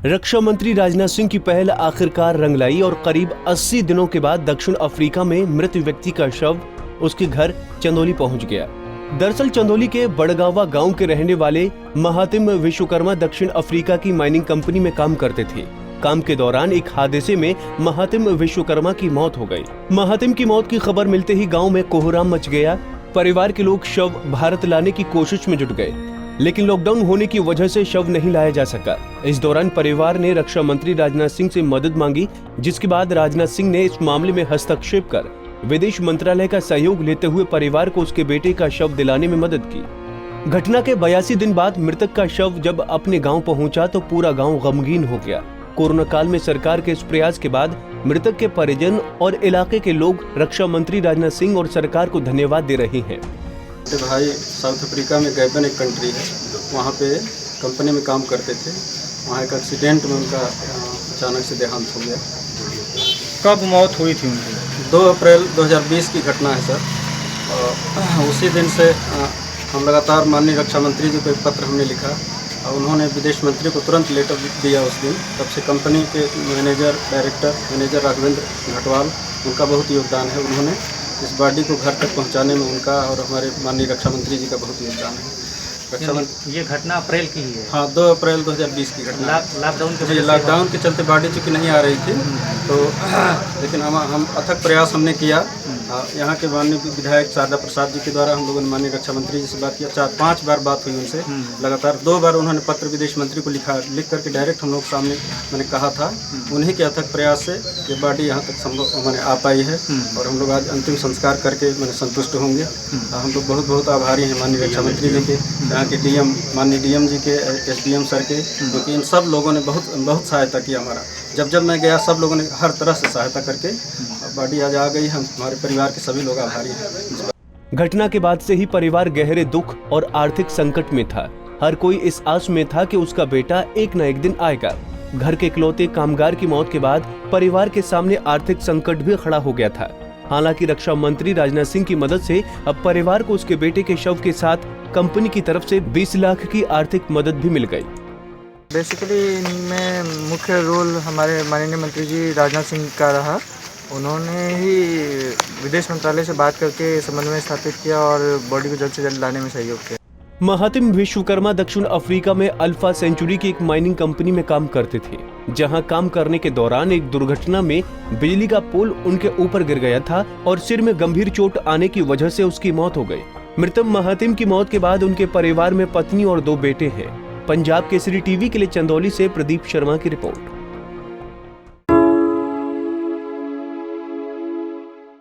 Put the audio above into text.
रक्षा मंत्री राजनाथ सिंह की पहल आखिरकार रंग लाई और करीब 80 दिनों के बाद दक्षिण अफ्रीका में मृत व्यक्ति का शव उसके घर चंदौली पहुंच गया। दरअसल चंदौली के बड़गावा गांव के रहने वाले महातिम विश्वकर्मा दक्षिण अफ्रीका की माइनिंग कंपनी में काम करते थे। काम के दौरान एक हादसे में महातिम विश्वकर्मा की मौत हो गई। महातिम की मौत की खबर मिलते ही गांव में कोहराम मच गया। परिवार के लोग शव भारत लाने की कोशिश में जुट गए, लेकिन लॉकडाउन होने की वजह से शव नहीं लाया जा सका। इस दौरान परिवार ने रक्षा मंत्री राजनाथ सिंह से मदद मांगी, जिसके बाद राजनाथ सिंह ने इस मामले में हस्तक्षेप कर विदेश मंत्रालय का सहयोग लेते हुए परिवार को उसके बेटे का शव दिलाने में मदद की। घटना के 82 दिन बाद मृतक का शव जब अपने गांव पहुंचा तो पूरा गांव गमगीन हो गया। कोरोना काल में सरकार के इस प्रयास के बाद मृतक के परिजन और इलाके के लोग रक्षा मंत्री राजनाथ सिंह और सरकार को धन्यवाद दे रहे हैं। भाई साउथ अफ्रीका में गैबन एक कंट्री है, वहाँ पे कंपनी में काम करते थे। वहाँ एक एक्सीडेंट में उनका अचानक से देहांत हो गया। कब मौत हुई थी उनकी? 2 अप्रैल 2020 की घटना है सर। और उसी दिन से हम लगातार माननीय रक्षा मंत्री जी को एक पत्र हमने लिखा और उन्होंने विदेश मंत्री को तुरंत लेटर दिया उस दिन। तब से कंपनी के मैनेजर राघवेंद्र घटवाल, उनका बहुत योगदान है। उन्होंने इस बॉडी को घर तक पहुंचाने में उनका और हमारे माननीय रक्षा मंत्री जी का बहुत योगदान है। ये घटना अप्रैल की ही है? हाँ, 2 अप्रैल 2020 की घटना। लॉकडाउन के चलते बॉडी चूँकि नहीं आ रही थी तो लेकिन हम अथक प्रयास हमने किया। यहाँ के माननीय विधायक शारदा प्रसाद जी के द्वारा हम लोगों ने माननीय रक्षा मंत्री जी से बात किया। 4-5 बार बात हुई उनसे लगातार। 2 बार उन्होंने पत्र विदेश मंत्री को लिख करके डायरेक्ट हम लोग सामने मैंने कहा था। उन्हीं के अथक प्रयास से ये बॉडी यहाँ तक संभव मैंने आ पाई है और हम लोग आज अंतिम संस्कार करके मैंने संतुष्ट होंगे। हम लोग बहुत बहुत आभारी हैं माननीय रक्षा मंत्री जी के, यहाँ के डीएम माननीय डीएम जी के, एसडीएम सर के, क्योंकि इन सब लोगों ने बहुत सहायता की हमारा। जब मैं गया सब लोगों ने हर तरह से सहायता करके बॉडी आज आ गई। हम हमारे परिवार के सभी लोग आभारी हैं। घटना के बाद से ही परिवार गहरे दुख और आर्थिक संकट में था। हर कोई इस आस में था कि उसका बेटा एक न एक दिन आएगा। घर के इकलौते कामगार की मौत के बाद परिवार के सामने आर्थिक संकट भी खड़ा हो गया था। हालांकि रक्षा मंत्री राजनाथ सिंह की मदद से अब परिवार को उसके बेटे के शव के साथ कंपनी की तरफ से 20 लाख की आर्थिक मदद भी मिल गई। बेसिकली इनमें मुख्य रोल हमारे माननीय मंत्री जी राजनाथ सिंह का रहा। उन्होंने ही विदेश मंत्रालय से बात करके समन्वय स्थापित किया और बॉडी को जल्द से जल्द लाने में सहयोग किया। महातिम विश्वकर्मा दक्षिण अफ्रीका में अल्फा सेंचुरी की एक माइनिंग कंपनी में काम करते थे, जहां काम करने के दौरान एक दुर्घटना में बिजली का पोल उनके ऊपर गिर गया था और सिर में गंभीर चोट आने की वजह से उसकी मौत हो गई। मृतक महातिम की मौत के बाद उनके परिवार में पत्नी और 2 बेटे हैं। पंजाब केसरी टीवी के लिए चंदौली से प्रदीप शर्मा की रिपोर्ट।